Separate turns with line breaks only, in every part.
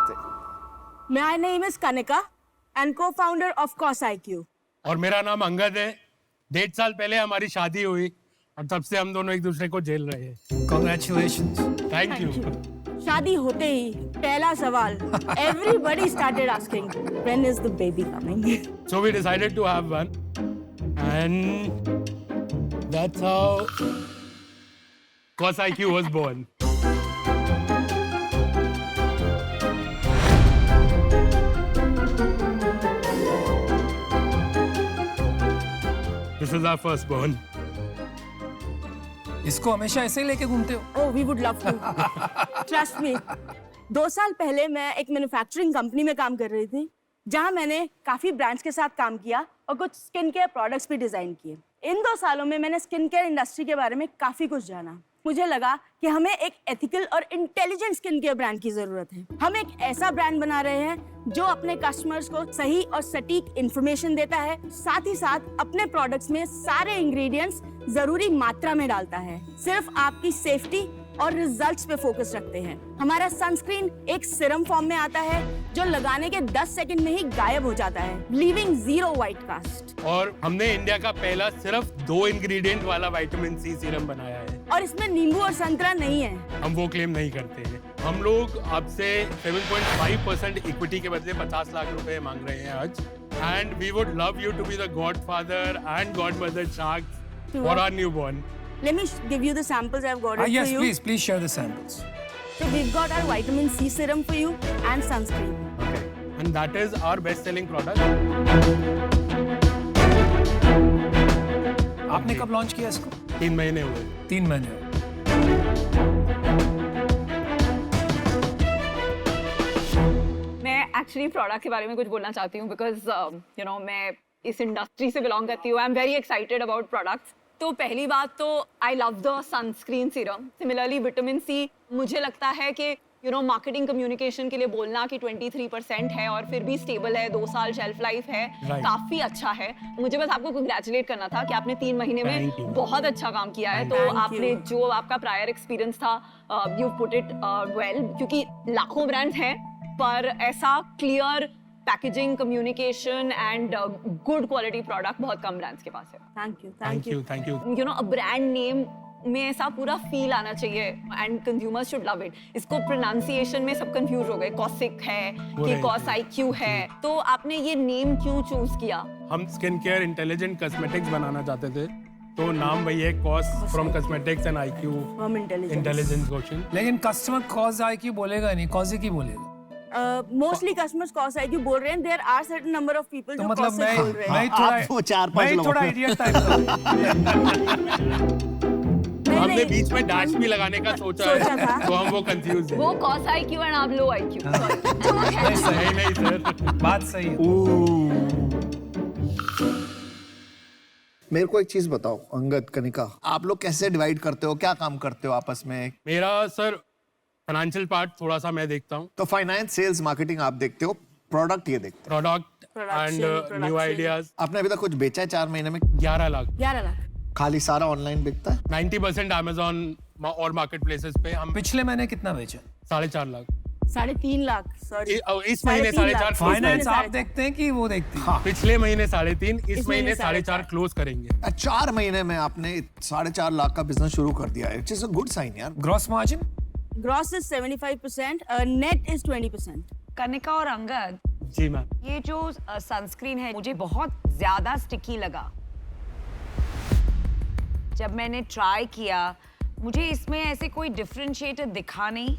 नमस्ते।
My name is Kanika and co-founder of CosIQ.
और मेरा नाम अंगद है। 1.5 साल पहले हमारी शादी हुई और तब से हम दोनों एक दूसरे को झेल रहे हैं।
Congratulations.
Thank you.
शादी होते ही पहला सवाल everybody started asking, when is the baby coming?
So we decided to have one, and that's how CosIQ was born. This is our firstborn.
इसको हमेशा ऐसे ही लेके घूमते हो?
Oh, we would love to. Trust me. 2 साल पहले मैं एक मैन्युफैक्चरिंग कंपनी में काम कर रही थी, जहां मैंने काफी ब्रांड्स के साथ काम किया और कुछ स्किन केयर प्रोडक्ट्स भी डिजाइन किए। इन 2 सालों में मैंने स्किन केयर इंडस्ट्री के बारे में काफी कुछ जाना। मुझे लगा कि हमें एक एथिकल और इंटेलिजेंट स्किन केयर ब्रांड की जरूरत है। हम एक ऐसा ब्रांड बना रहे हैं जो अपने कस्टमर्स को सही और सटीक इंफॉर्मेशन देता है, साथ ही साथ अपने प्रोडक्ट्स में सारे इंग्रेडिएंट्स जरूरी मात्रा में डालता है। सिर्फ आपकी सेफ्टी और रिजल्ट्स पे फोकस रखते हैं। हमारा सनस्क्रीन एक सीरम फॉर्म में आता है जो लगाने के 10 सेकंड में ही गायब हो जाता है, लीविंग 0 व्हाइट कास्ट।
और हमने इंडिया का पहला सिर्फ 2 इंग्रेडिएंट वाला विटामिन सी सीरम बनाया है।
और इसमें नींबू और संतरा नहीं है।
हम वो क्लेम नहीं करते हैं। हम लोग आपसे 7.5% इक्विटी के बदले 50 लाख रुपए मांग रहे हैं आज। And we would love you to be the godfather and godmother sharks for our newborn.
Let me give you the samples I've got it
Yes,
for you.
please share the samples.
So we've got our vitamin C serum for you and sunscreen.
Okay. And that is our best-selling product.
आपने कब launch किया इसको?
3 महीने हुए।
3 महीने।
मैं actually product के बारे में कुछ बोलना चाहती हूँ बिकॉज मैं इस इंडस्ट्री से बिलोंग करती हूँ। I am very excited about products. तो पहली बात तो I love the sunscreen serum. Similarly vitamin C, मुझे लगता है कि मार्केटिंग कम्युनिकेशन के लिए बोलना कि 23% है और फिर भी स्टेबल है, 2 साल शेल्फ लाइफ है, काफी अच्छा है। मुझे बस आपको कंग्रेचुलेट करना था कि आपने 3 महीने में बहुत अच्छा काम किया है। तो आपने जो आपका प्रायर एक्सपीरियंस था, यू पुट इट वेल, क्योंकि लाखों ब्रांड्स हैं पर ऐसा clear packaging, communication and good quality product बहुत कम ब्रांड्स के पास है।
Thank you.
Thank you.
A brand name में ऐसा पूरा फील आना चाहिए and consumers should love it. इसको प्रोनाउंसिएशन में सब कंफ्यूज हो गए, कॉसिक है कि CosIQ है। तो आपने ये नेम क्यों चूज किया?
हम स्किन केयर इंटेलिजेंट कॉस्मेटिक्स बनाना चाहते थे, तो नाम वही है, cos from cosmetics and IQ
From intelligence.
Intelligence question.
लेकिन कस्टमर CosIQ बोलेगा नहीं, CosIQ बोलेगा।
Mostly customers CosIQ बोल रहे हैं। There are certain number of people
तो
जो
मतलब
Cosic बोल रहे हैं।
आप वो 4-5 लोग।
थोड़ा इडियट टाइप का।
हमने बीच में डैश भी लगाने का सोचा
सोचा था।
है, तो हम वो कंफ्यूज हैं।
वो CosIQ एंड आप लो IQ।
नहीं सर,
बात सही है।
मेरे को एक चीज बताओ अंगद, कनिका, आप लोग कैसे डिवाइड करते हो, क्या काम करते हो आपस में?
मेरा सर फाइनेंशियल पार्ट थोड़ा सा मैं देखता हूँ,
तो फाइनेंस, सेल्स, मार्केटिंग आप देखते हो, प्रोडक्ट ये देखते
product
Production,
and new ideas.
हो। आपने अभी तक कुछ बेचा है 4 महीने में?
11 लाख।
11 लाख।
खाली सारा ऑनलाइन बिकता है?
90% अमेजोन और मार्केट प्लेसेस पे। हम
पिछले महीने कितना बेचा?
4.5 लाख।
3.5 लाख, सॉरी।
इस महीने 4.5।
फाइनेंस आप देखते हैं कि वो देखती है?
पिछले महीने 3.5, इस महीने 4.5 क्लोज करेंगे।
4 महीने में आपने 4.5 लाख का बिजनेस शुरू कर दिया है। Its is a good sign यार।
Gross margin?
Gross is 75%, net is 20%.
Kanika और अंगद,
जी मैम।
ये जो सनस्क्रीन है मुझे बहुत ज्यादा स्टिकी लगा। जब मैंने ट्राई किया, मुझे इसमें ऐसे कोई डिफरेंशिएटर दिखा नहीं,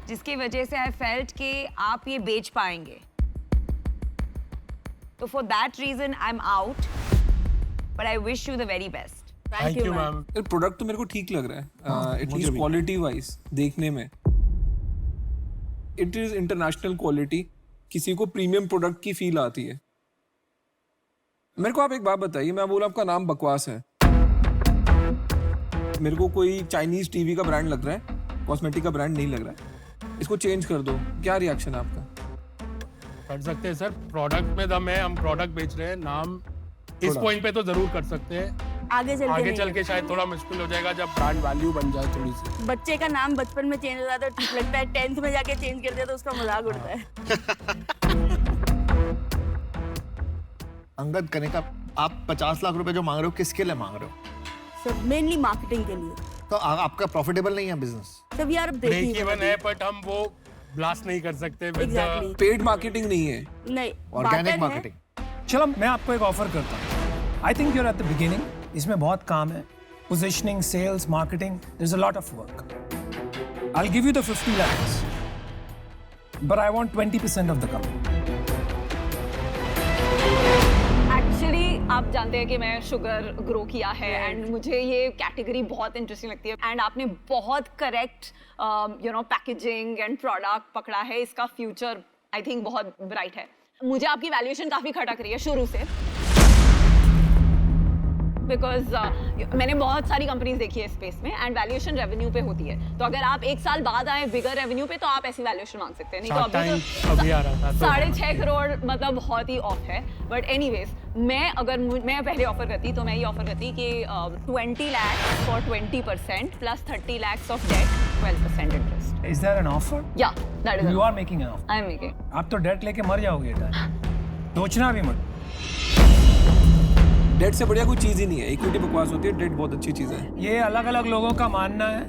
जिसकी वजह से आई फेल्ट कि आप ये बेच पाएंगे। तो for that reason I am out, but I wish you the very best.
Thank you ma'am.
यार प्रोडक्ट तो मेरे को ठीक लग रहा है, एटलीस्ट क्वालिटी वाइज देखने में इट इज इंटरनेशनल क्वालिटी। किसी को प्रीमियम प्रोडक्ट की फील आती है। मेरे को आप एक बात बताइए, मैं बोला आपका नाम बकवास है, मेरे को कोई चाइनीज टीवी का ब्रांड लग रहा है, कॉस्मेटिक का ब्रांड नहीं लग रहा है, इसको चेंज कर दो, क्या रिएक्शन है आपका?
कर सकते हैं सर, प्रोडक्ट में दम है, हम प्रोडक्ट बेच रहे हैं, नाम इस पॉइंट पे तो जरूर कर सकते हैं।
आगे चल के
आगे
नहीं
चल
है।
के शायद थोड़ा मुश्किल हो जाएगा जब ब्रांड वैल्यू बन जाए थोड़ी सी।
बच्चे का नाम बचपन में चेंज हो जाता है, ठीक लगता है, 10th में जाके चेंज कर दिया तो उसका मजाक उड़ता है।
अंगद कनिका, आप 50 लाख रुपए जो मांग रहे हो किसके लिए मांग रहे हो?
सब मेनली मार्केटिंग के लिए।
तो आपका प्रॉफिटेबल नहीं है बिजनेस?
सब यार
ब्रेक इवन है बट हम वो ब्लास्ट नहीं कर सकते विद
एग्जैक्टली
पेड मार्केटिंग नहीं है,
नहीं,
ऑर्गेनिक
barter है।
मार्केटिंग।
चलो मैं आपको एक ऑफर करता हूँ। I think you're at the beginning, इसमें बहुत काम है, positioning, sales, marketing, there is a lot of work. I will give you the 50 lakhs, but I want 20% of the company.
Actually आप जानते हैं कि मैं शुगर ग्रो किया है एंड मुझे ये कैटेगरी बहुत इंटरेस्टिंग लगती है एंड आपने बहुत करेक्ट पैकेजिंग एंड प्रोडक्ट पकड़ा है। इसका फ्यूचर आई थिंक बहुत ब्राइट है। मुझे आपकी वैल्यूएशन काफ़ी खटक रही है शुरू से, बिकॉज मैंने बहुत सारी कंपनीज देखी है स्पेस में एंड वैल्यूएशन रेवेन्यू पे होती है। तो अगर आप एक साल बाद आए बिगर रेवेन्यू पे तो आप ऐसी वैल्यूएशन मांग सकते हैं, नहीं तो
अभी आ रहा था तो
6.5 करोड़ मतलब बहुत ही ऑफ है। बट एनीवेज मैं पहले ऑफर करती तो मैं ये ऑफर करती कि 20 lakhs for 20% plus 30 lakhs of debt 12% interest.
Is there an offer?
या that is
you are making an offer?
I am making.
आप तो डेट लेके मर जाओगे यार, सोचना भी मत।
डेट से बढ़िया कोई चीज ही नहीं है। इक्विटी बकवास होती है, डेट बहुत अच्छी चीज है।
ये अलग अलग लोगों का मानना है।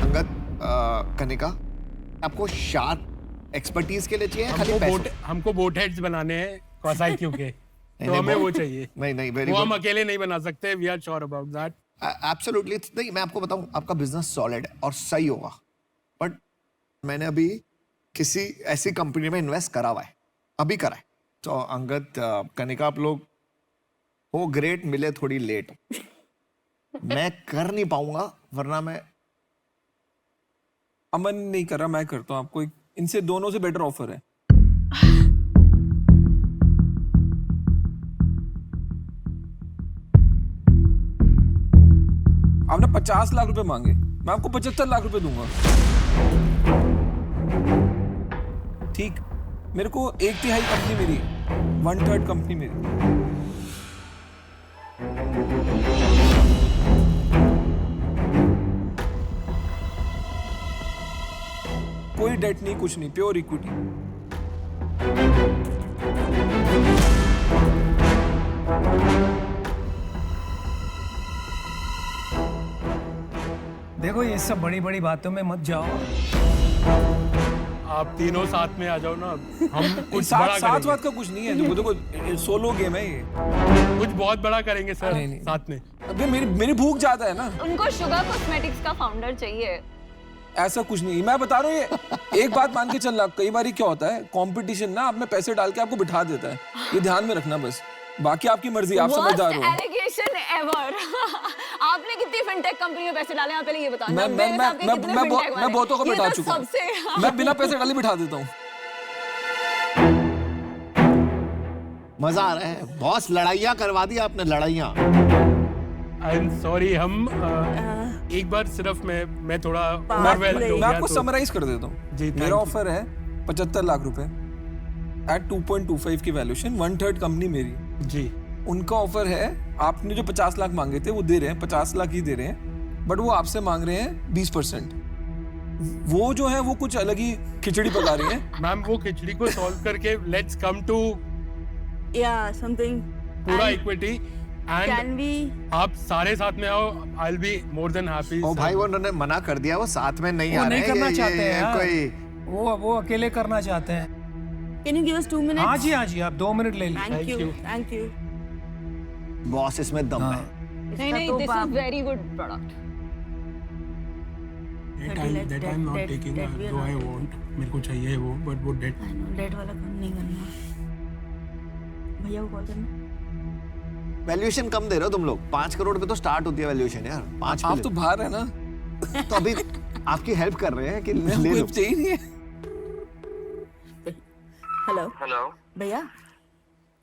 अंगद कनिका, आपको शार्प एक्सपर्टीज के लिए चाहिए या खाली पैसे?
हमको बोट हेड्स बनाने हैं कौसाई क्यों के, तो
नहीं,
हमें
बहुत-
वो चाहिए।
नहीं वेरी
वो हम
गुड,
अकेले नहीं बना सकते, we are sure about that.
Absolutely नहीं। मैं आपको बताऊं, आपका बिजनेस सॉलिड है और सही होगा, बट मैंने अभी किसी ऐसी कंपनी में इन्वेस्ट करा हुआ है, अभी करा है। तो अंगद कनिका, आप लोग हो ग्रेट, मिले थोड़ी लेट। मैं कर नहीं पाऊंगा, वरना मैं
अमन नहीं कर रहा, मैं करता हूँ आपको एक, इनसे दोनों से बेटर ऑफर है। आपने 50 लाख रुपए मांगे, मैं आपको 75 लाख रुपए दूंगा। ठीक, मेरे को 1/3 कंपनी मेरी, 1/3 कंपनी मेरी। कोई डेट नहीं, कुछ नहीं, प्योर इक्विटी।
देखो ये सब बड़ी बड़ी बातों में मत जाओ।
आप तीनों साथ में आ जाओ ना, हम कुछ
साथ
बड़ा
साथ
करेंगे।
बात का कुछ नहीं है। देखो सोलो गेम है ये।
कुछ बहुत बड़ा करेंगे सर
नहीं, नहीं।
साथ में।
अबे मेरी भूख ज्यादा है ना।
उनको शुगर कॉस्मेटिक्स का फाउंडर चाहिए।
ऐसा कुछ नहीं, मैं बता रहा हूँ ये एक बात मान के चल रहा। कई बार क्या होता है, कंपटीशन ना आप में पैसे डाल के आपको बिठा देता है, ये ध्यान में रखना बस। बाकी आपकी मर्जी, आप समझदार हो।
Allegation ever. आपने कितनी फिनटेक कंपनी में पैसे डाले हैं पहले ये बता दो।
मैं बहुतों को बिठा चुका हूँ। मैं बिना पैसे डाले बिठा देता हूँ।
मजा आ रहा है बॉस, लड़ाइयाँ करवा दी आपने, लड़ाइयाँ।
आई एम सॉरी, हम एक बार सिर्फ मैं थोड़ा
बात
overwhelmed
नहीं।
हो
मैं
गया
आपको
तो-
समराइज कर देता हूँ।
जी, thank
मेरा
you.
ऑफर है 75 लाख रुपए एट 2.25 की वैल्यूएशन, 1/3 कंपनी मेरी।
जी
उनका ऑफर है, आपने जो 50 लाख मांगे थे वो दे रहे हैं, 50 लाख ही दे रहे हैं, बट वो आपसे मांग रहे हैं 20%। वो जो है वो कुछ अलग ही खिचड़ी पका रही है।
मैम, वो खिचड़ी को सॉल्व करके लेट्स कम टू
या समथिंग
पूरा इक्विटी
कैन
एंड
वी।
आप सारे साथ में आओ, I will be more than happy.
ओ भाई, वो उन्होंने मना कर दिया, वो साथ में नहीं
वो
आ रहे
नहीं
हैं।
करना
ये
चाहते हैं यार।
कोई
वो अकेले करना चाहते हैं।
Can you give us 2 minutes?
हाँ जी, आप 2 मिनट ले लीजिए।
Thank you.
बॉस इसमें दम है।
नहीं,
तो
this is very good product.
that I'm not taking though I want, मेरे को चाहिए वो, बट वो डेट
डेट वाला काम नहीं करना। भैया को कॉल करना।
वैल्यूएशन कम दे रहे हो तुम लोग, 5 करोड़ पे तो स्टार्ट होती है वैल्यूएशन यार। 5
आप तो बाहर है ना,
तो अभी आपकी हेल्प कर रहे हैं कि ले
कोई
लो।
चाहिए नहीं है।
हेलो
हेलो,
भैया।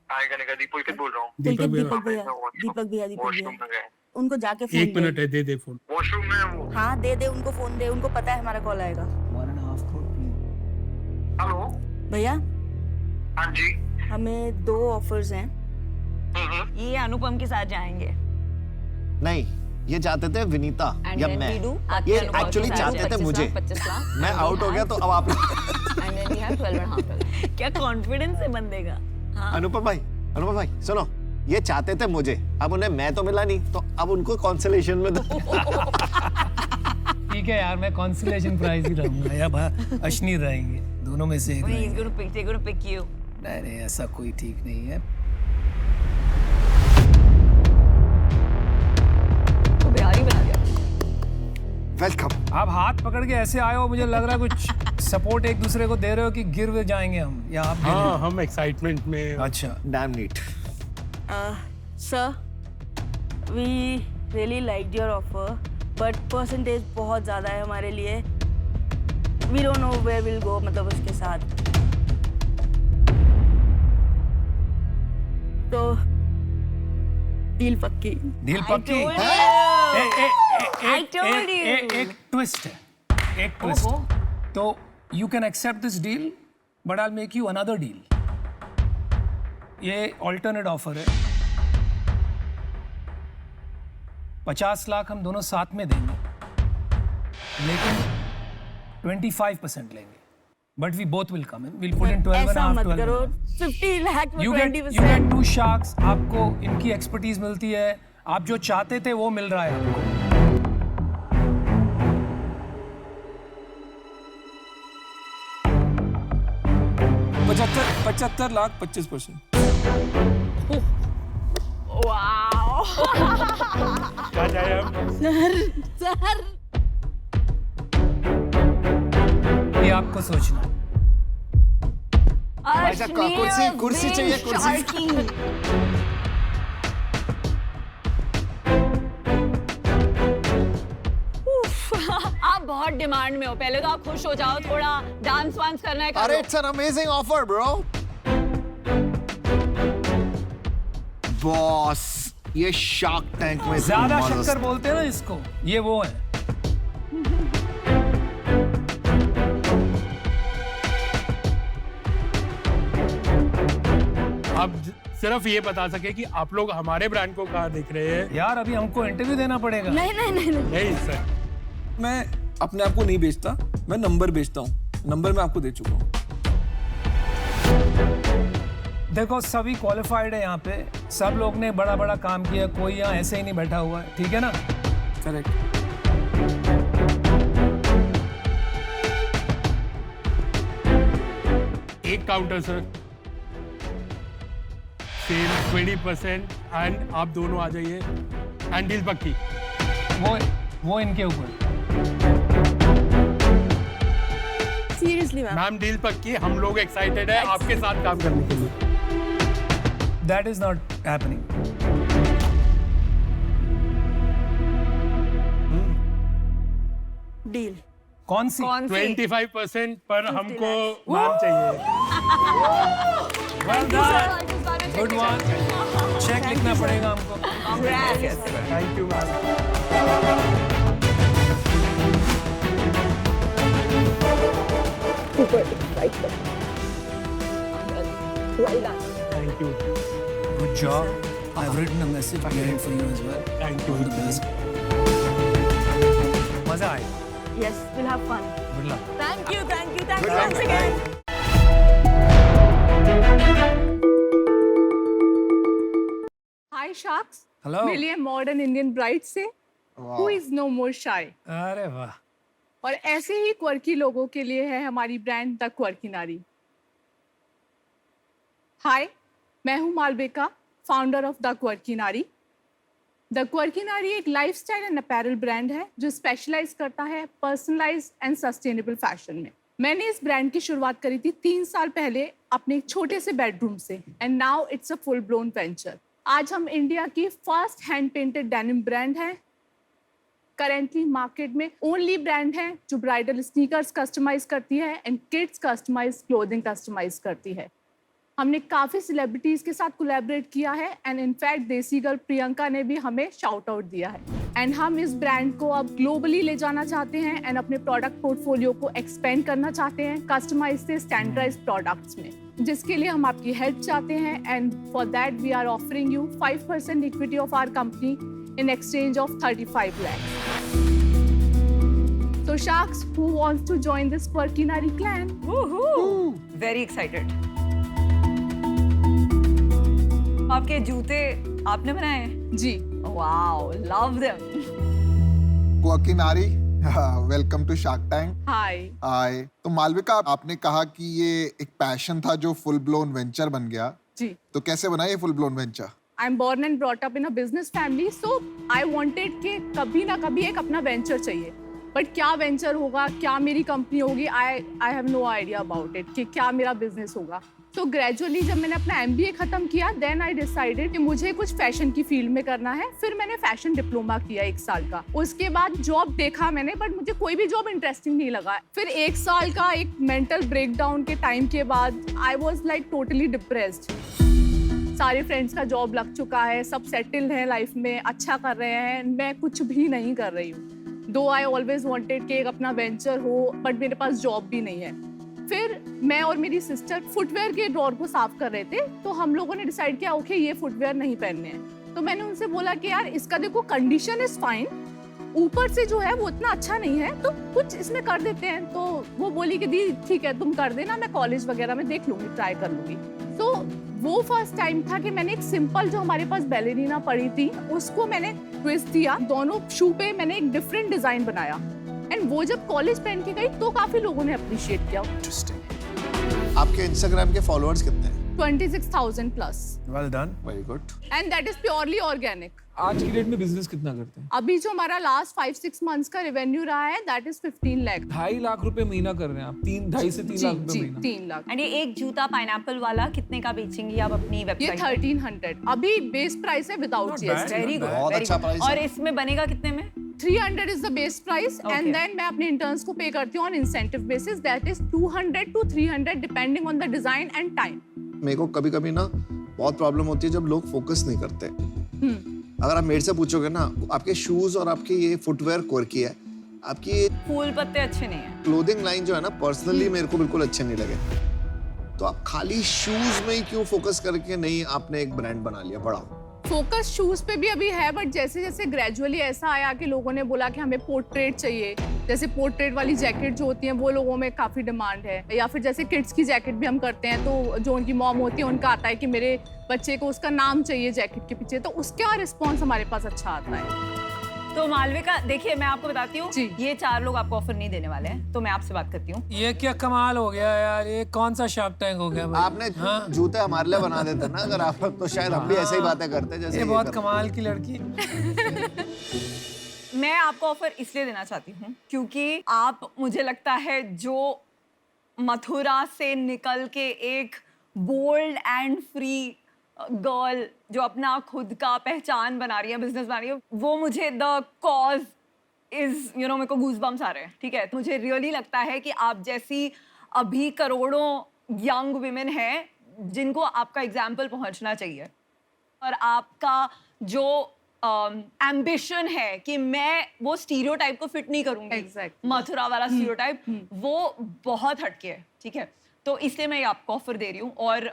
हाय कनिका, दीपक बोल रहा हूँ।
दीपक भैया,
वॉशरूम
भैया
में गए।
उनको जाके फोन
एक मिनट है, दे फोन।
वॉशरूम में वो।
हाँ दे उनको फोन दे, उनको पता है हमारा कॉल आएगा।
हेलो,
भैया
हाँ जी।
हमें 2 ऑफर्स हैं,
ये अनुपम के साथ जाएंगे
नहीं, ये चाहते थे विनीता
And
या
then
मैं,
we do?
ये
अनुपम के
एक्चुअली
साथ
चाहते थे
25
मुझे,
लाख, 25 लाख,
मैं
and we
आउट हो गया
have-
तो अब आप
And then we have 12.5.
क्या कॉन्फिडेंस है बंदे का
अनुपम भाई सुनो, ये चाहते थे मुझे, अब उन्हें मैं तो मिला नहीं, तो अब उनको कॉन्सोलेशन में दो।
ठीक है यार, मैं कॉन्सोलेशन प्राइज ही रहूंगा या अश्नीर रहेंगे, दोनों में से एक
He's
रहेंगे।
gonna pick you.
नहीं, ऐसा कोई ठीक नहीं है।
तो बिहारी बना दिया।
वेलकम।
आप हाथ पकड़ के ऐसे आए हो, मुझे लग रहा है कुछ सपोर्ट एक दूसरे को दे रहे हो कि गिर जाएंगे हम या आप गिर
हाँ, हम एक्साइटमेंट में।
अच्छा,
damn neat.
Sir, we really liked your offer, but percentage बहुत ज़्यादा है हमारे लिए. We don't know where we'll go, मतलब उसके साथ. तो डील पक्की.
डील पक्की।
I told you.
एक ट्विस्ट है, एक ट्विस्ट। तो you can accept this deal, but I'll make you another deal. ये alternate offer है। 50 लाख हम दोनों साथ में देंगे, लेकिन 25% लेंगे। But we both will come in. We'll put in 12 and a
ऐसा
half,
मत
12 and a
करो.
half.
50 लाख में
You get
20%.
2 sharks. आपको इनकी एक्सपर्टीज मिलती है, आप जो चाहते थे वो मिल रहा है आपको।
75 लाख 25%।
क्या जाए हम?
सर
ये आपको सोचना है।
भाई साहब, कुर्सी चाहिए, कुर्सी।
आप बहुत डिमांड में हो, पहले तो आप खुश हो जाओ, थोड़ा डांस वांस करना है
अरे
करो।
It's an amazing offer bro. Boss, ये शार्क टैंक में
ज्यादा
जबरदस्त-
शक्कर बोलते हैं ना इसको, ये वो है।
आप सिर्फ ये बता सके कि आप लोग हमारे ब्रांड को कहाँ देख रहे हैं?
यार अभी हमको इंटरव्यू देना पड़ेगा।
नहीं नहीं नहीं नहीं.
नहीं सर,
मैं अपने आप को नहीं बेचता, मैं नंबर बेचता हूँ। नंबर मैं आपको दे चुका हूँ।
देखो सभी क्वालिफाइड है यहाँ पे, सब लोग ने बड़ा बड़ा काम किया, कोई यहाँ ऐसे ही नहीं बैठा हुआ है, ठीक है ना?
करेक्ट।
एक काउंटर सर, सेल 20% एंड आप दोनों आ जाइए एंड डील पक्की।
वो इनके ऊपर।
Seriously ma'am.
मैम डील पक्की, हम लोग एक्साइटेड है आपके साथ काम करने के लिए।
That is not happening.
Deal.
कौन सी?
25% पर हमको मैम चाहिए।
Well done. Good one. Cheque लिखना पड़ेगा हमको।
Thank you ma'am. Thank you,
Good job. I've written a message behind for you as well.
Thank you.
All the best. मजा आएगा।
Yes, we'll have fun.
Good luck.
Thank you, thank you, thank you
Good luck.
once again.
Hi Sharks.
Hello.
मिलिए modern Indian bride से who is no मोर शाय।
अरे वाह।
और ऐसे ही quirky लोगों के लिए है हमारी ब्रांड द क्वर्की नारी। हाय, मैं हूँ Malvika, founder of the quirky Naari. The quirky Naari एक लाइफस्टाइल एंड अपैरल ब्रांड है जो स्पेशलाइज करता है पर्सनलाइज्ड एंड सस्टेनेबल फैशन में। मैंने इस ब्रांड की शुरुआत करी थी 3 साल पहले अपने एक छोटे से बेडरूम से, and now it's a full blown venture. आज हम इंडिया की first hand painted denim brand है। करेंटली मार्केट में ओनली ब्रांड है जो ब्राइडल स्नीकर्स कस्टमाइज करती है and kids customize clothing customize करती है। हमने काफ़ी सेलिब्रिटीज़ के साथ कोलैबोरेट किया है एंड इनफैक्ट देसी गर्ल प्रियंका ने भी हमें शाउट आउट दिया है। एंड हम इस ब्रांड को अब ग्लोबली ले जाना चाहते हैं एंड अपने प्रोडक्ट पोर्टफोलियो को एक्सपेंड करना चाहते हैं कस्टमाइज से स्टैंडर्डाइज प्रोडक्ट्स में। जिसके लिए हम आपकी हेल्प चाहते हैं and for that we are offering you 5% equity of our company in exchange of 35 lakh. So sharks, who wants to join this Quirky Nari clan?
Woohoo! Very excited. आपके जूते आपने बनाए हैं?
जी.
Wow, love them.
Quirky Naari, welcome to shark tank.
Hi.
Hi. तो मालविका, आपने कहा कि ये एक पैशन था जो फुल ब्लोन वेंचर बन गया.
जी.
तो कैसे बना ये full blown venture?
I'm born and brought up in a business family, so I wanted कि कभी ना कभी एक अपना वेंचर चाहिए. बट क्या वेंचर होगा, क्या मेरी कंपनी होगी, I have no idea about it कि क्या मेरा बिजनेस होगा. तो ग्रेजुअली जब मैंने अपना MBA खत्म किया, देन आई डिसाइडेड कि मुझे कुछ फैशन की फील्ड में करना है. फिर मैंने फैशन डिप्लोमा किया 1 साल का. उसके बाद जॉब देखा मैंने, बट मुझे कोई भी जॉब इंटरेस्टिंग नहीं लगा. फिर 1 साल का एक मेंटल ब्रेकडाउन के टाइम के बाद I was like totally depressed. सारे फ्रेंड्स का जॉब लग चुका है, सब सेटल्ड हैं लाइफ में, अच्छा कर रहे हैं, मैं कुछ भी नहीं कर रही हूँ. दो आई ऑलवेज वांटेड कि एक अपना वेंचर हो, बट मेरे पास जॉब भी नहीं है. फिर मैं और मेरी सिस्टर फुटवेयर के ड्रॉर को साफ कर रहे थे, तो हम लोगों ने डिसाइड किया ओके ये फुटवेयर नहीं पहनने हैं. तो मैंने उनसे बोला कि यार इसका देखो कंडीशन इज फाइन, ऊपर से जो है वो इतना अच्छा नहीं है, तो कुछ इसमें कर देते हैं. तो वो बोली कि दी ठीक है तुम कर देना, मैं कॉलेज वगैरह में देख लूंगी, ट्राई कर लूंगी. तो वो फर्स्ट टाइम था कि मैंने एक सिंपल जो हमारे पास बैलेरिना पड़ी थी उसको मैंने ट्विस्ट दिया. दोनों शू पे मैंने एक डिफरेंट डिजाइन बनाया एंड वो जब कॉलेज पहन के गई तो काफी लोगों ने अप्रिशिएट किया.
इंटरेस्टिंग. आपके इंस्टाग्राम के फॉलोअर्स कितने हैं?
26,000 plus.
Well done.
Very good.
And that is purely organic.
आज की डेट में बिजनेस कितना करते हैं?
अभी जो हमारा लास्ट 5-6 मंथ्स का रेवेन्यू रहा है दैट इज 15 लाख.
2.5 लाख रुपए महीना कर रहे हैं आप. 2.5 से 3 लाख रुपए महीना.
3 लाख.
एंड ये एक जूता पाइनएप्पल वाला कितने का बेचेंगी आप अपनी
ये
वेबसाइट?
1300 अभी बेस प्राइस है विदाउट GST.
Very good.
बहुत अच्छा प्राइस
और
है.
इसमें बनेगा कितने में?
300 is the base price and then मैं अपने interns को पे करती हूँ on incentive basis, that is 200 to 300 depending on the design and time.
मेरे को कभी कभी ना बहुत प्रॉब्लम होती है जब लोग फोकस नहीं करते. अगर आप मेरे से पूछोगे ना, आपके शूज और आपके ये फुटवेयर क्वर्की है, आपकी
फूल पत्ते अच्छे नहीं है.
क्लोथिंग लाइन जो है ना, पर्सनली मेरे को बिल्कुल अच्छे नहीं लगे. तो आप खाली शूज में ही क्यों फोकस करके नहीं आपने एक ब्रांड बना लिया बड़ा?
फोकस शूज पे भी अभी है, बट जैसे जैसे ग्रेजुअली ऐसा आया कि लोगों ने बोला कि हमें पोर्ट्रेट चाहिए, जैसे पोर्ट्रेट वाली जैकेट जो होती है वो लोगों में काफी डिमांड है. या फिर जैसे किड्स की जैकेट भी हम करते हैं, तो जो उनकी मॉम होती है उनका आता है कि मेरे बच्चे को उसका नाम चाहिए जैकेट के पीछे, तो उसका रिस्पॉन्स हमारे पास अच्छा आता है.
तो मालविका देखिए मैं आपको बताती हूँ,
जी.
ये 4 लोग आपको ऑफर नहीं देने वाले हैं, तो मैं आपसे बात करती हूँ.
ये क्या कमाल हो गया यार, ये कौन सा शार्क टैंक हो गया भाई?
आपने जूते हमारे लिए बना देते ना अगर आप लोग, तो शायद हम भी ऐसे ही बातें करते जैसे
ये बहुत कमाल की लड़की.
मैं आपको ऑफर इसलिए देना चाहती हूँ क्योंकि आप, मुझे लगता है, जो मथुरा से निकल के एक बोल्ड एंड फ्री गर्ल जो अपना खुद का पहचान बना रही है, बिजनेस बना रही है, वो मुझे द कॉज इज मेरे को गूज़बम्स आ रहे हैं. ठीक है, मुझे रियली लगता है कि आप जैसी अभी करोड़ों यंग विमेन हैं जिनको आपका एग्जाम्पल पहुंचना चाहिए, और आपका जो एम्बिशन है कि मैं वो स्टीरियोटाइप को फिट नहीं करूंगी.
Exactly.
मथुरा वाला स्टीरियोटाइप वो बहुत हटके है. ठीक है, तो इसलिए मैं आपको ऑफर दे रही हूँ. और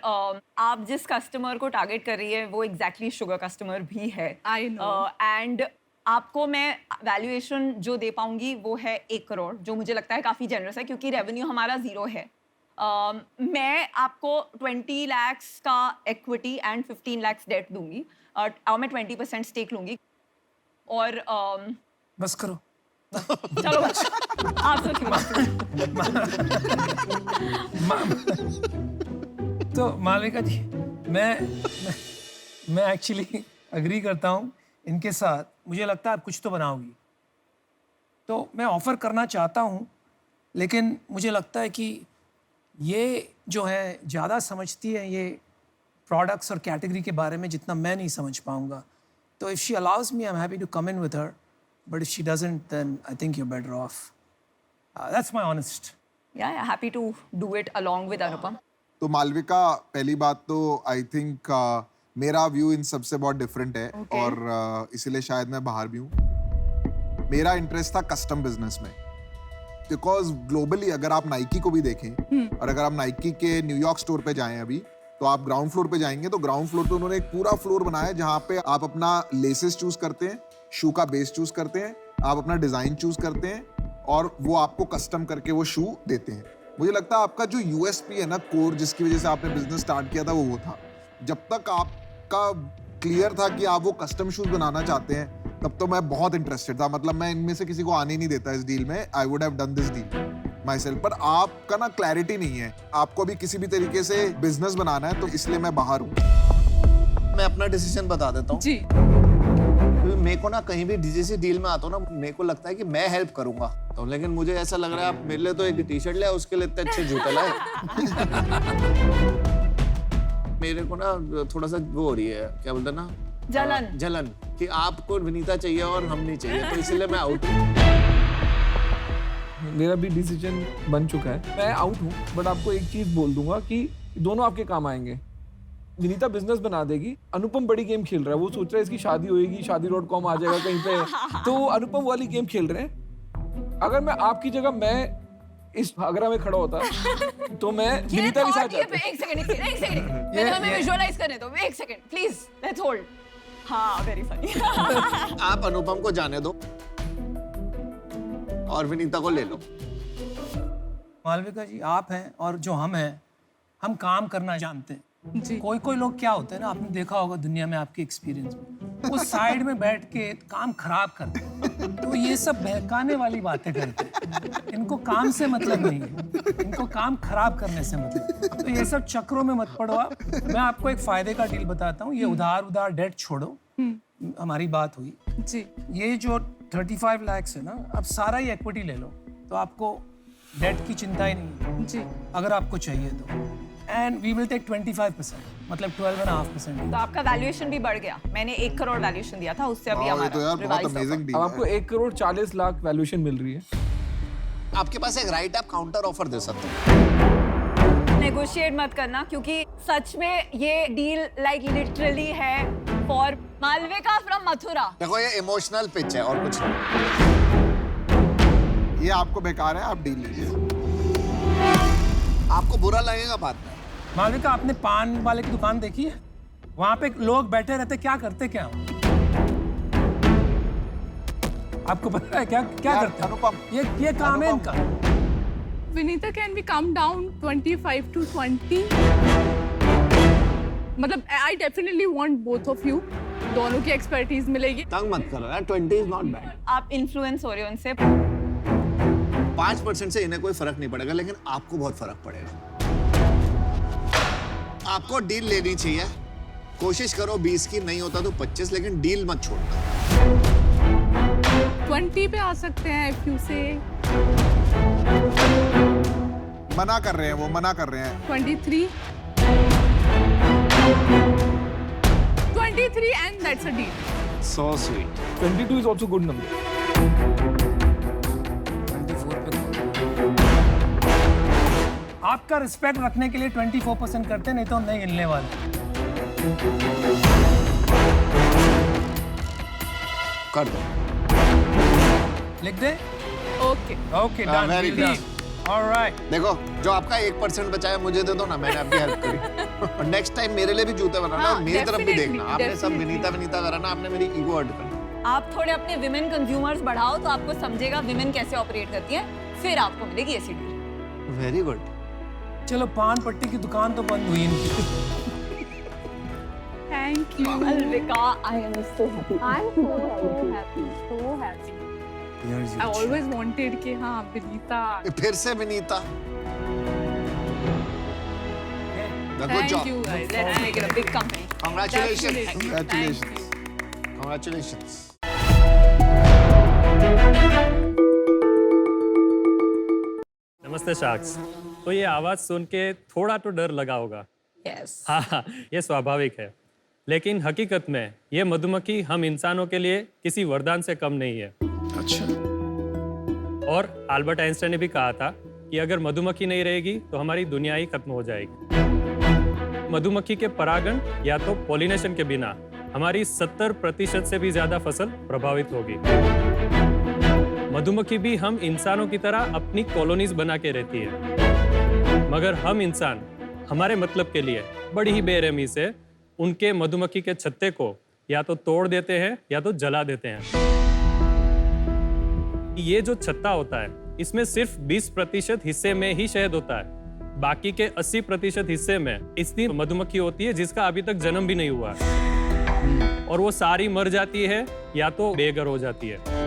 आप जिस कस्टमर को टारगेट कर रही है वो एग्जैक्टली शुगर कस्टमर भी है.
I know.
एंड आपको मैं वैल्यूएशन जो दे पाऊंगी वो है 1 करोड़, जो मुझे लगता है काफ़ी जेनरस है क्योंकि रेवेन्यू हमारा 0 है. मैं आपको 20 लाख का इक्विटी एंड 15 लाख डेट दूंगी, और मैं 20% स्टेक लूंगी. और
बस करो.
चलो आप
तो मालविका जी, मैं एक्चुअली अग्री करता हूँ इनके साथ. मुझे लगता है आप कुछ तो बनाओगी, तो मैं ऑफर करना चाहता हूँ, लेकिन मुझे लगता है कि ये जो है ज़्यादा समझती है ये प्रोडक्ट्स और कैटेगरी के बारे में जितना मैं नहीं समझ पाऊँगा. तो if she allows me, I am happy to come in with her, but if she doesn't then I think you are better off. That's my honest.
yeah, happy to do it along with Anupam.
तो मालविका, पहली बात तो I think मेरा view इन सबसे बहुत different है.
Okay.
और इसीलिए शायद मैं बाहर भी हूँ. मेरा इंटरेस्ट था कस्टम बिजनेस में, बिकॉज ग्लोबली अगर आप नाइकी को भी देखें और अगर आप नाइकी के न्यूयॉर्क स्टोर पे जाएं अभी, तो आप ग्राउंड फ्लोर पे जाएंगे तो ग्राउंड फ्लोर पे उन्होंने एक पूरा फ्लोर बनाया है जहाँ पे आप अपना लेसेस चूज करते हैं, शू का बेस चूज करते हैं, आप अपना डिजाइन चूज करते हैं और वो आपको कस्टम करके वो शू देते हैं। मुझे लगता है आपका जो यूएसपी है ना, कोर जिसकी वजह से आपने बिजनेस स्टार्ट किया था, वो था जब तक आपका क्लियर था कि आप वो कस्टम शूज बनाना चाहते हैं, तब तो मैं बहुत इंटरेस्टेड था। मतलब मैं इनमें से किसी को आने नहीं देता इस डील में, I would have done this deal my self. पर आपका ना क्लैरिटी नहीं है, आपको भी किसी भी तरीके से बिजनेस बनाना है, तो इसलिए मैं बाहर हूँ।
मैं अपना डिसीजन बता देता हूँ।
जी
क्योंकि मेरे को ना कहीं भी डीजेसी डील में आता हूँ ना, मेरे को लगता है कि मैं हेल्प करूंगा, तो लेकिन मुझे ऐसा लग रहा है आप मेरे लिए तो एक टी शर्ट ले, उसके लिए इतने अच्छे जूते लाए। मेरे को ना थोड़ा सा वो हो रही है, क्या बोलते हैं ना, जलन कि आपको विनीता चाहिए और हम नहीं चाहिए, तो इसलिए मैं आउट हूँ।
मेरा भी डिसीजन बन चुका है, मैं आउट हूँ। बट आपको एक चीज बोल दूंगा कि दोनों आपके काम आएंगे। विनीता बिजनेस बना देगी, अनुपम बड़ी गेम खेल रहा है, वो सोच रहा है इसकी शादी होएगी, शादी.com आ जाएगा कहीं पे, तो अनुपम वाली गेम खेल रहे हैं। अगर मैं आपकी जगह मैं इस आगरा में खड़ा होता तो मैं विनीता के साथ जाता।
एक सेकंड मैंने हमें विजुअलाइज करने दो, एक सेकंड प्लीज, लेट्स होल्ड। हाँ, वेरी फनी।
आप अनुपम को जाने दो और विनीता को ले लो।
मालविका जी, आप हैं और जो हम हैं, हम काम करना जानते हैं। कोई लोग क्या होते हैं ना, आपने देखा होगा दुनिया में, आपके एक्सपीरियंस में, वो साइड में बैठ के काम खराब करते हैं, तो ये सब बहकाने वाली बातें करते हैं। इनको काम से मतलब नहीं है, इनको काम खराब करने से मतलब। तो ये सब चक्रों में मत पड़ो आप। मैं आपको एक फायदे का डील बताता हूँ। ये उधार डेट छोड़ो, हमारी बात हुई
जी।
ये जो 35 लाख है ना, अब सारा ही इक्विटी ले लो, तो आपको डेट की चिंता ही नहीं है
जी,
अगर आपको चाहिए तो। एंड वी विल टेक 25%, मतलब 12.5%।
तो आपका वैल्यूएशन भी बढ़ गया। मैंने 1 करोड़ वैल्यूएशन दिया था, उससे अभी
वाह, ये
हमारा
तो यार बहुत अमेजिंग डील
अब
है।
आपको 1,40,00,000 वैल्यूएशन मिल रही है।
आपके पास एक राइट, आप काउंटर ऑफर दे सकते हो।
नेगोशिएट मत करना, क्योंकि सच में ये डील लाइक लिटरली है फॉर मालविका फ्रॉम मथुरा।
देखो ये इमोशनल पिच है और कुछ नहीं।
ये आपको बेकार है, आप डील लीजिए।
आपको बुरा लगेगा बाद में।
मालविका, आपने पान वाले की दुकान देखी है? वहां पे लोग बैठे रहते, क्या करते क्या? आपको पता है क्या करते हैं?
अनुपम,
ये काम है इनका।
Vinita, can we come down 25 to 20? मतलब I definitely want both of you. दोनों की एक्सपर्टीज मिलेगी।
तंग मत करो यार, 20 इज नॉट बैड।
आप इन्फ्लुएंस हो रहे हो उनसे।
5% से इन्हें कोई फर्क नहीं पड़ेगा, लेकिन आपको बहुत फर्क पड़ेगा। आपको डील लेनी चाहिए, कोशिश करो 20 की, नहीं होता तो 25, लेकिन डील मत छोड़ना।
20 पे आ सकते हैं if you say
मना कर रहे हैं, वो मना कर रहे हैं।
23 and that's a deal.
So sweet.
22 is also good number.
24 पे आपका रिस्पेक्ट रखने के लिए 24% करते, नहीं तो नहीं हिलने वाले।
कर दो।
लिख दे।
Okay.
Okay, done.
very good.
Alright.
देखो, जो आपका 1% बचा है मुझे दे दो ना, मैंने आपकी हेल्प करी। और नेक्स्ट टाइम मेरे लिए भी जूते बनाना,
हाँ,
और मेरी तरफ भी
definitely,
देखना। आपने सब
definitely.
विनीता करा ना, आपने मेरी ईगो हर्ट कर।
आप थोड़े अपने विमेन कंज्यूमर्स बढ़ाओ तो आपको समझेगा विमेन कैसे ऑपरेट करती है, फिर आपको मिलेगी ऐसी डील।
Very good.
चलो, पान पट्टी की दुकान तो बंद हुई इनकी।
Thank you.
Malvika, I am so happy. I'm so happy.
I always wanted कि हाँ Vinita.
फिर से Vinita. Good
Thank
job.
you guys.
Let's make it a big company.
Congratulations.
Definitely.
Congratulations.
Congratulations.
नमस्ते शार्क्स। तो ये आवाज़ सुन के थोड़ा तो डर लगा होगा।
Yes.
हाँ, ये स्वाभाविक है, लेकिन हकीकत में ये मधुमक्खी हम इंसानों के लिए किसी वरदान से कम नहीं है।
अच्छा।
और अल्बर्ट आइंस्टाइन ने भी कहा था कि अगर मधुमक्खी नहीं रहेगी तो हमारी दुनिया ही खत्म हो जाएगी। मधुमक्खी के परागण या तो पॉलिनेशन के बिना हमारी 70% से भी ज्यादा फसल प्रभावित होगी। मधुमक्खी भी हम इंसानों की तरह अपनी कॉलोनीज बना के रहती है, मगर हम इंसान हमारे मतलब के लिए बड़ी ही बेरहमी से उनके मधुमक्खी के छत्ते को या तो तोड़ देते हैं या तो जला देते हैं। ये जो छत्ता होता है इसमें सिर्फ 20% हिस्से में ही शहद होता है, बाकी के 80% हिस्से में इतनी मधुमक्खी होती है जिसका अभी तक जन्म भी नहीं हुआ है, और वो सारी मर जाती है या तो बेघर हो जाती है।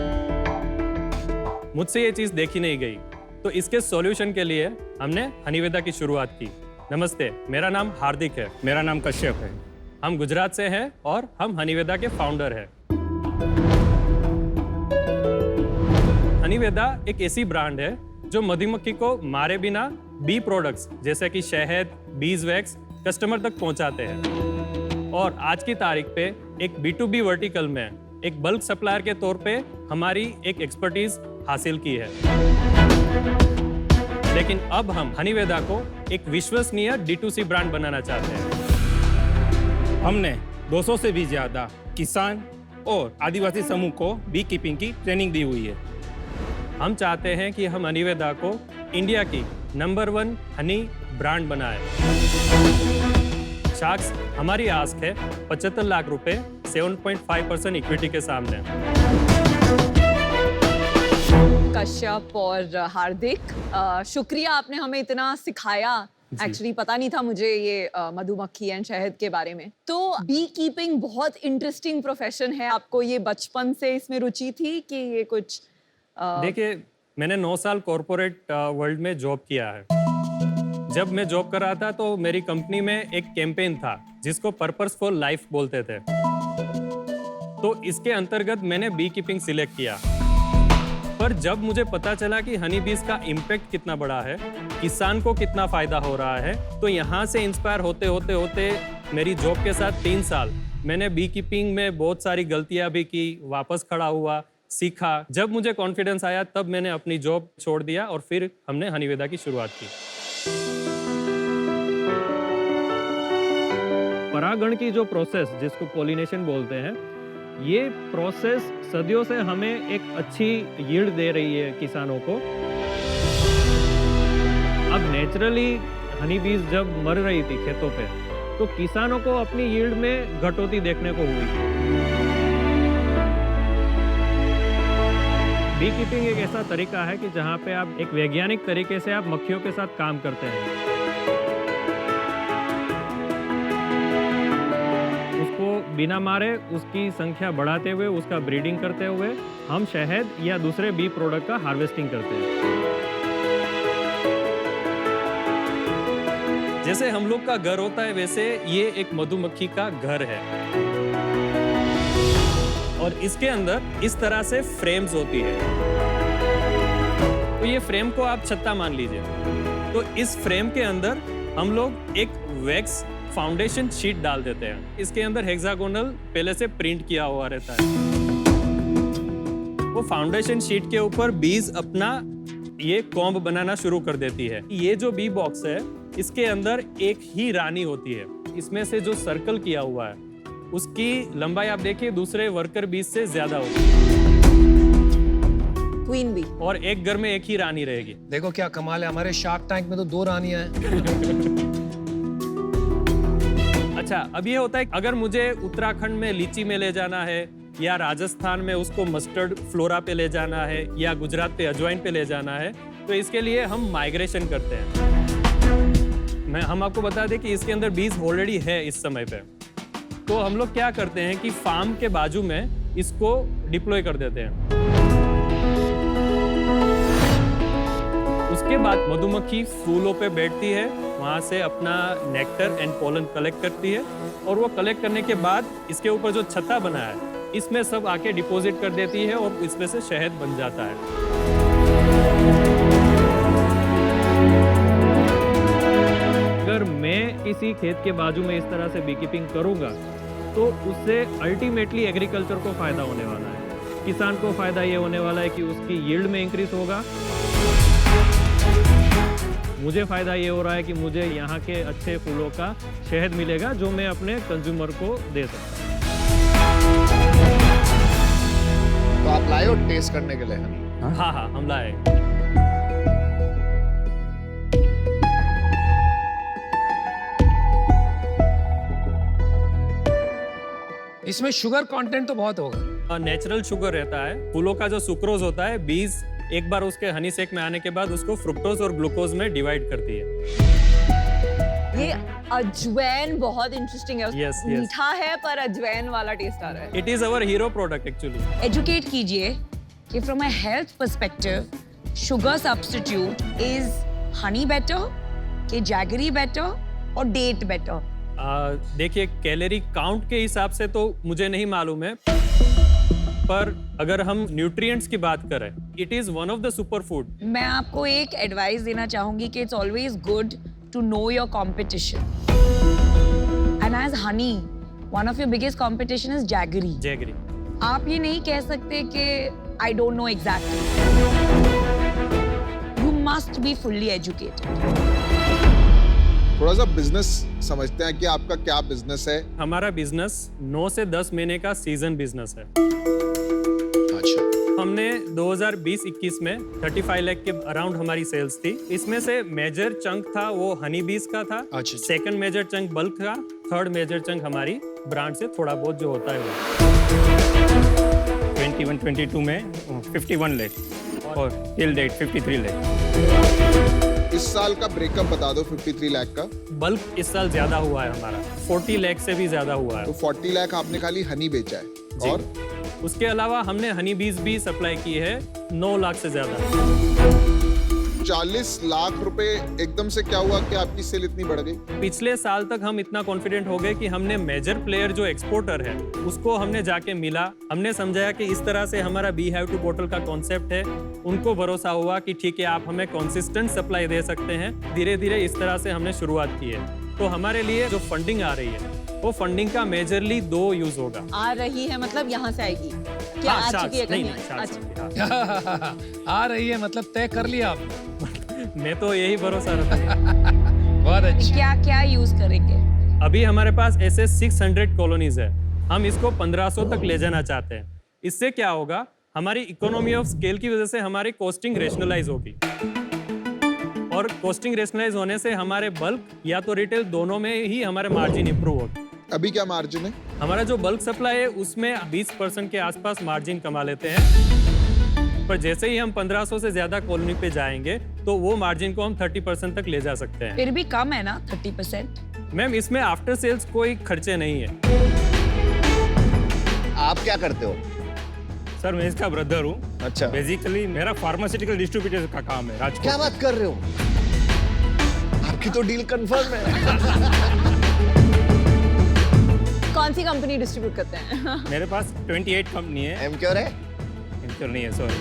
मुझसे ये चीज देखी नहीं गई, तो इसके सॉल्यूशन के लिए हमने हनीवेदा की शुरुआत की। नमस्ते, मेरा नाम हार्दिक है।
मेरा नाम कश्यप है।
हम गुजरात से हैं और हम हनीवेदा के फाउंडर हैं। हनीवेदा एक ऐसी ब्रांड है जो मधुमक्खी को मारे बिना बी प्रोडक्ट्स जैसे कि शहद, बीज वैक्स कस्टमर तक पहुंचाते हैं, और आज की तारीख पे एक B2B वर्टिकल में एक बल्क सप्लायर के तौर पे हमारी एक एक्सपर्टीज हासिल की है। लेकिन अब हम हनीवेदा को एक विश्वसनीय D2C ब्रांड बनाना चाहते हैं।
हमने 200 से भी ज्यादा किसान और आदिवासी समूह को बी कीपिंग की ट्रेनिंग दी हुई है।
हम चाहते हैं कि हम हनीवेदा को इंडिया की नंबर 1 हनी ब्रांड बनाए। शार्क्स, हमारी आस्क है 75 लाख रुपए 7.5% इक्विटी के सामने।
कश्यप और हार्दिक, शुक्रिया, आपने हमें इतना सिखाया। एक्चुअली पता नहीं था मुझे ये मधुमक्खी एंड शहद के बारे में। तो बी कीपिंग बहुत इंटरेस्टिंग प्रोफेशन है। आपको ये बचपन से इसमें रुचि थी कि ये कुछ
देखिए, मैंने 9 साल कॉर्पोरेट वर्ल्ड में जॉब किया है। जब मैं जॉब कर रहा था तो मेरी कंपनी में एक कैंपेन था जिसको पर्पस फॉर लाइफ बोलते थे। तो इसके अंतर्गत मैंने बी कीपिंग सिलेक्ट किया। पर जब मुझे पता चला कि हनी बीज का इम्पैक्ट कितना बड़ा है, किसान को कितना फायदा हो रहा है, तो यहाँ से इंस्पायर होते होते होते मेरी जॉब के साथ 3 साल मैंने बी कीपिंग में बहुत सारी गलतियां भी की, वापस खड़ा हुआ, सीखा। जब मुझे कॉन्फिडेंस आया तब मैंने अपनी जॉब छोड़ दिया और फिर हमने हनीवेदा की शुरुआत की। परागण की जो प्रोसेस जिसको पॉलिनेशन बोलते हैं, ये प्रोसेस सदियों से हमें एक अच्छी यील्ड दे रही है किसानों को। अब नेचुरली हनी बीज जब मर रही थी खेतों पे, तो किसानों को अपनी यील्ड में घटोती देखने को हुई। बी कीपिंग एक ऐसा तरीका है कि जहाँ पे आप एक वैज्ञानिक तरीके से आप मक्खियों के साथ काम करते हैं। उसको बिना मारे उसकी संख्या बढ़ाते हुए, उसका ब्रीडिंग करते हुए हम शहद या दूसरे बी प्रोडक्ट का हार्वेस्टिंग करते हैं। जैसे हम लोग का घर होता है, वैसे ये एक मधुमक्खी का घर है, और इसके अंदर इस तरह से फ्रेम्स होती है। तो ये फ्रेम को आप छत्ता मान लीजिए। तो इस फ्रेम के अंदर हम लोग एक वैक्स फाउंडेशन शीट डाल देते हैं। इसके अंदर हेक्सागोनल पहले से प्रिंट किया हुआ रहता है। वो फाउंडेशन शीट के ऊपर बीज अपना ये कॉम्ब बनाना शुरू कर देती है। ये जो बी बॉक्स है, इसके अंदर एक ही रानी होती है। इसमें से जो सर्कल किया हुआ है उसकी लंबाई आप देखिए दूसरे वर्कर बीज से ज्यादा होगी।
Queen bee.
और एक घर में एक ही रानी रहेगी।
देखो क्या कमाल है, हमारे शार्क टैंक में तो 2 रानियां हैं।
अच्छा, अब ये होता है अगर मुझे उत्तराखंड में लीची में ले जाना है, या राजस्थान में उसको मस्टर्ड फ्लोरा पे ले जाना है, या गुजरात पे अजवाइन पे ले जाना है, तो इसके लिए हम माइग्रेशन करते हैं। हम आपको बता दें कि इसके अंदर बीज ऑलरेडी है इस समय पे। तो हम लोग क्या करते हैं कि फार्म के बाजू में इसको डिप्लॉय कर देते हैं। उसके बाद मधुमक्खी फूलों पे बैठती है, वहां से अपना नेक्टर एंड पोलन कलेक्ट करती है, और वो कलेक्ट करने के बाद इसके ऊपर जो छत्ता बना है इसमें सब आके डिपॉजिट कर देती है, और इसमें से शहद बन जाता है। अगर मैं किसी खेत के बाजू में इस तरह से बी कीपिंग करूंगा तो उससे अल्टीमेटली एग्रीकल्चर को फायदा होने वाला है। किसान को फायदा ये होने वाला है कि उसकी यील्ड में इंक्रीज होगा। मुझे फायदा ये हो रहा है कि मुझे यहाँ के अच्छे फूलों का शहद मिलेगा जो मैं अपने कंज्यूमर को दे सकता हूँ।
तो आप लाए हो टेस्ट करने के लिए हनी?
हाँ हाँ हम लाए।
इसमें शुगर कंटेंट तो बहुत होगा।
नेचुरल शुगर रहता है। फूलों का जो सुक्रोज होता है, बीज एक बार उसके हनी सेक में आने के बाद उसको फ्रुक्टोज और ग्लूकोज में डिवाइड करती है।
ये अजवैन बहुत इंटरेस्टिंग है।
Yes, yes.
मीठा है पर अजवैन वाला टेस्ट आ रहा है।
It is our hero product actually.
Educate कीजिए कि from a health perspective sugar substitute is Honey better कि जैगरी बेटर और डेट बेटर?
देखिए कैलोरी काउंट के हिसाब से तो मुझे नहीं मालूम है, पर अगर हम न्यूट्रिएंट्स की बात करें, it is one of the super food.
मैं आपको एक एडवाइस देना चाहूंगी कि it's always good to know your competition. And as honey, one of your biggest competition is jaggery.
Jaggery.
आप ये नहीं कह सकते कि I don't know exactly. You must be fully educated.
थोड़ा सा बिजनेस समझते हैं कि आपका क्या बिजनेस है।
हमारा बिजनेस 9 से 10 महीने का सीजन बिजनेस है।
अच्छा।
हमने 2020-21 में 35 लाख के अराउंड हमारी सेल्स थी। इसमें से मेजर चंक था वो हनी बीज का था।
अच्छा।
सेकंड मेजर चंक बल्क का, थर्ड मेजर चंक हमारी ब्रांड से थोड़ा बहुत जो होता है वो।
21-22 में 51 लाख और टिल डेट 53 लाख।
इस साल का ब्रेकअप बता दो 53 लाख का।
बल्क इस साल ज्यादा हुआ है हमारा, 40 लाख से भी ज्यादा हुआ है।
तो 40 लाख आपने खाली हनी बेचा है।
जी।
और
उसके अलावा हमने हनी बीज भी सप्लाई की है 9 लाख से ज्यादा।
40 लाख रुपए एकदम से क्या हुआ कि आपकी सेल इतनी बढ़ गई?
पिछले साल तक हम इतना कॉन्फिडेंट हो गए कि हमने मेजर प्लेयर जो एक्सपोर्टर है उसको हमने जाके मिला, हमने समझाया कि इस तरह से हमारा बी हैव टू बोटल का कॉन्सेप्ट है। उनको भरोसा हुआ कि ठीक है आप हमें कंसिस्टेंट सप्लाई दे सकते हैं। धीरे धीरे इस तरह से हमने शुरुआत की है। तो हमारे लिए जो फंडिंग आ रही है वो फंडिंग का मेजरली 2 यूज होगा।
आ रही है मतलब यहाँ से आएगी क्या?
हाँ,
आ
शार्ट्स,
चुकी है
नहीं,
कहीं?
नहीं, शार्ट्स,
अच्छा।
हाँ।
आ रही है मतलब तय कर लिया आपने।
मैं तो यही भरोसा रखता हूँ।
बहुत अच्छी।
क्या क्या यूज करेंगे?
अभी हमारे पास ऐसे 600 कॉलोनीज है। हम इसको 1500 तक ले जाना चाहते हैं। इससे क्या होगा, हमारी इकोनॉमी ऑफ स्केल की वजह से हमारी कॉस्टिंग रेशनलाइज होगी, और कॉस्टिंग रेशनलाइज होने से हमारे बल्क या तो रिटेल दोनों में ही हमारे मार्जिन इंप्रूव होगी।
अभी क्या मार्जिन है?
हमारा जो बल्क सप्लाई है उसमें 20% के आसपास मार्जिन कमा लेते हैं, पर जैसे ही हम 1500 से ज्यादा कॉलोनी पे जाएंगे तो वो मार्जिन को हम 30% तक ले जा सकते हैं।
फिर भी कम है ना 30%?
मैम इसमें आफ्टर सेल्स कोई खर्चे नहीं है।
आप क्या करते हो?
सर मैं इसका ब्रदर हूँ।
अच्छा।
बेसिकली मेरा फार्मास्यूटिकल डिस्ट्रीब्यूटर का काम है राजकोट।
क्या बात कर रहे हो? आपकी तो डील कंफर्म है।
कौन सी कंपनी डिस्ट्रीब्यूट करते हैं?
मेरे पास 28 कंपनी है।
एमक्योर है?
एमक्योर नहीं है, सॉरी।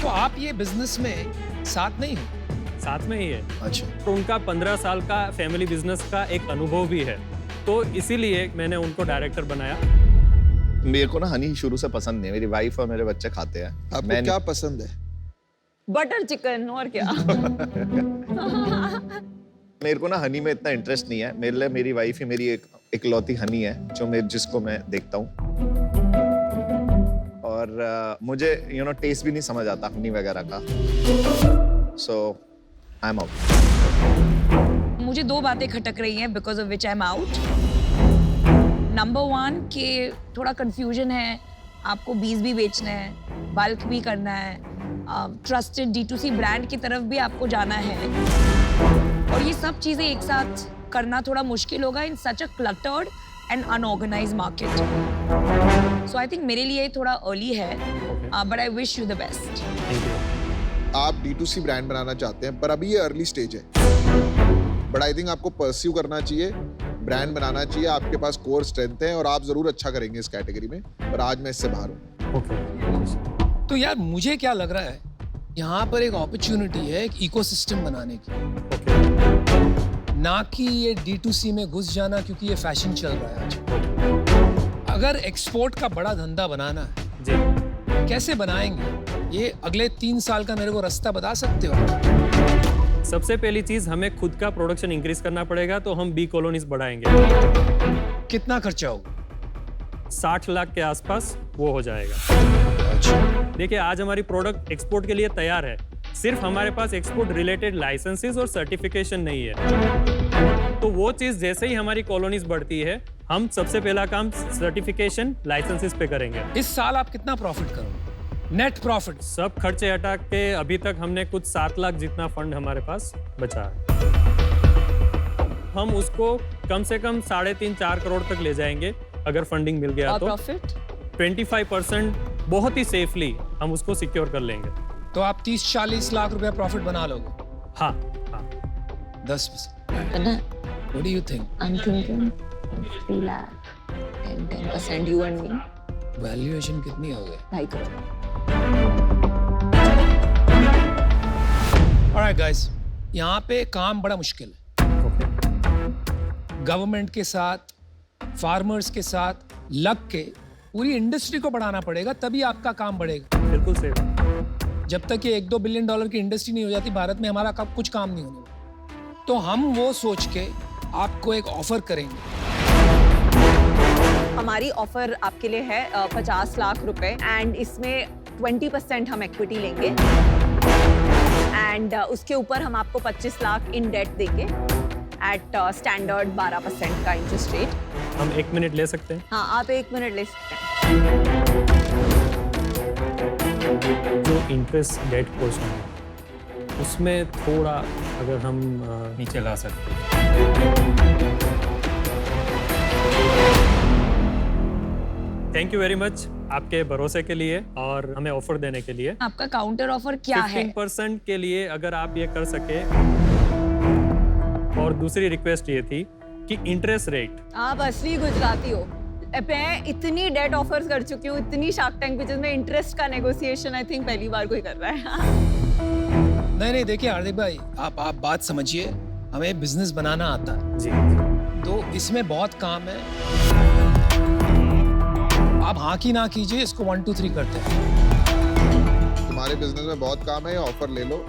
तो आप ये बिजनेस में साथ नहीं हो?
साथ में ही है।
अच्छा।
तो उनका 15 साल का फैमिली बिजनेस का एक अनुभव भी है, तो इसीलिए मैंने उनको डायरेक्टर बनाया।
मेरे को ना हनी शुरू से पसंद नहीं है। मेरी वाइफ और मेरे बच्चे खाते हैं।
आपको क्या पसंद है?
बटर चिकन और क्या?
मेरे को ना हनी में इतना इंटरेस्ट नहीं है। मेरे लिए मेरी वाइफ ही मेरी एक इकलौती हनी है जो जिसको मैं देखता हूँ, और मुझे टेस्ट भी नहीं समझ आता हनी वगैरह का। सो आई एम आउट।
मुझे 2 बातें खटक रही हैं because of which I am out. Number 1 कि थोड़ा कंफ्यूजन है, आपको बीज भी बेचना है, बल्क भी करना है, ट्रस्टेड D2C ब्रांड की तरफ भी आपको जाना है, और ये सब चीजें एक साथ करना थोड़ा मुश्किल होगा in such a cluttered and unorganized market. So I think मेरे लिए थोड़ा अर्ली है, but I wish you the best.
आप D2C ब्रांड बनाना चाहते हैं पर अभी ये अर्ली स्टेज है, बट आई थिंक आपको परस्यू करना चाहिए, ब्रांड बनाना चाहिए। आपके पास कोर स्ट्रेंथ है और आप जरूर अच्छा करेंगे इस कैटेगरी में, पर आज मैं इससे बाहर हूँ।
तो यार मुझे क्या लग रहा है, यहाँ पर एक अपॉर्चुनिटी है एक इकोसिस्टम बनाने की, ना कि ये D2C में घुस जाना, क्योंकि ये फैशन चल रहा है आज। अगर एक्सपोर्ट का बड़ा धंधा बनाना है
जी,
कैसे बनाएंगे? ये अगले 3 साल का मेरे को रास्ता बता सकते हो?
सबसे पहली चीज हमें खुद का प्रोडक्शन इंक्रीज करना पड़ेगा, तो हम बी कॉलोनीज बढ़ाएंगे।
कितना खर्चा होगा?
60 लाख के आसपास वो हो जाएगा।
कुछ?
देखिए आज हमारी प्रोडक्ट एक्सपोर्ट के लिए तैयार है, सिर्फ हमारे पास एक्सपोर्ट रिलेटेड लाइसेंसेस और सर्टिफिकेशन नहीं है। तो वो चीज जैसे ही हमारी कॉलोनीज बढ़ती है, हम सबसे पहला काम सर्टिफिकेशन लाइसेंसेस पे करेंगे।
इस साल आप कितना प्रॉफिट करोगे? नेट प्रॉफिट
सब खर्चे हटा के अभी तक हमने कुछ 7 लाख जितना फंड हमारे पास बचा है। हम उसको कम से कम 3.5-4 करोड़ तक ले जाएंगे अगर फंडिंग मिल गया
और
तो।
प्रॉफिट
25% बहुत ही सेफली हम उसको सिक्योर कर लेंगे।
तो आप 30-40 लाख रुपया प्रॉफिट बना लोगे?
हाँ हाँ
10%। What do you think?
I'm thinking 3 lakh and 10% you and me.
Valuation कितनी हो गई?
2.5 करोड़।
Alright guys, यहाँ पे काम बड़ा मुश्किल है। गवर्नमेंट के साथ, फार्मर्स के साथ लग के पूरी इंडस्ट्री को बढ़ाना पड़ेगा, तभी आपका काम बढ़ेगा।
बिल्कुल सही।
जब तक ये $1-2 बिलियन की इंडस्ट्री नहीं हो जाती भारत में, हमारा कुछ काम नहीं होने वाला। तो हम वो सोच के आपको एक ऑफर करेंगे।
हमारी ऑफर आपके लिए है 50 लाख रुपए एंड इसमें 20% हम इक्विटी लेंगे एंड उसके ऊपर हम आपको 25 लाख इन डेट देंगे एट स्टैंडर्ड 12% का इंटरेस्ट रेट।
हम 1 मिनट ले सकते हैं?
हाँ आप 1 मिनट ले सकते हैं।
जो इंटरेस्ट डेट पोर्शन है उसमें थोड़ा अगर हम नीचे ला सकते हैं। थैंक यू वेरी मच आपके भरोसे के लिए और हमें ऑफर देने के लिए।
आपका काउंटर ऑफर क्या है?
15% के लिए अगर आप ये कर सके। और दूसरी रिक्वेस्ट ये थी कि इंटरेस्ट रेट।
आप असली गुजराती हो। मैं इतनी डेट ऑफर्स कर चुकी हूँ, इतनी शार्क टैंक पे जिसमें इंटरेस्ट का नेगोशिएशन आई थिंक पहली बार कोई कर रहा है।
नहीं देखिए हार्दिक भाई, आप बात समझिए, हमें बिजनेस बनाना आता है
जी।
तो इसमें बहुत काम है। आप हाँ की ना कीजिए, इसको 1 2 3 करते हैं।
तुम्हारे बिजनेस में बहुत काम है, ऑफर ले लो।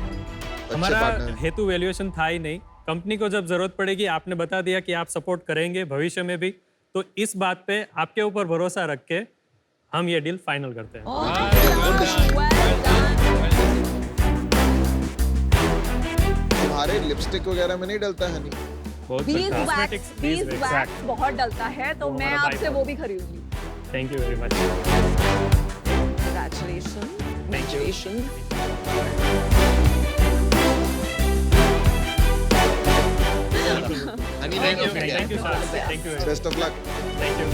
हमारा हेतु वैल्यूएशन था ही नहीं। कंपनी को जब जरूरत पड़ेगी, आपने बता दिया कि आप सपोर्ट करेंगे भविष्य में भी, तो इस बात पे आपके ऊपर भरोसा रख के हम ये डील फाइनल करते हैं।
तुम्हारे लिपस्टिक वगैरह में नहीं डलता है हनी?
बीज वैक्स बहुत डलता है, तो मैं आपसे वो भी खरीदूंगी।
Thank you very much.
Congratulations.
Thank you, sir. Thank you.
Best of luck.
Thank you.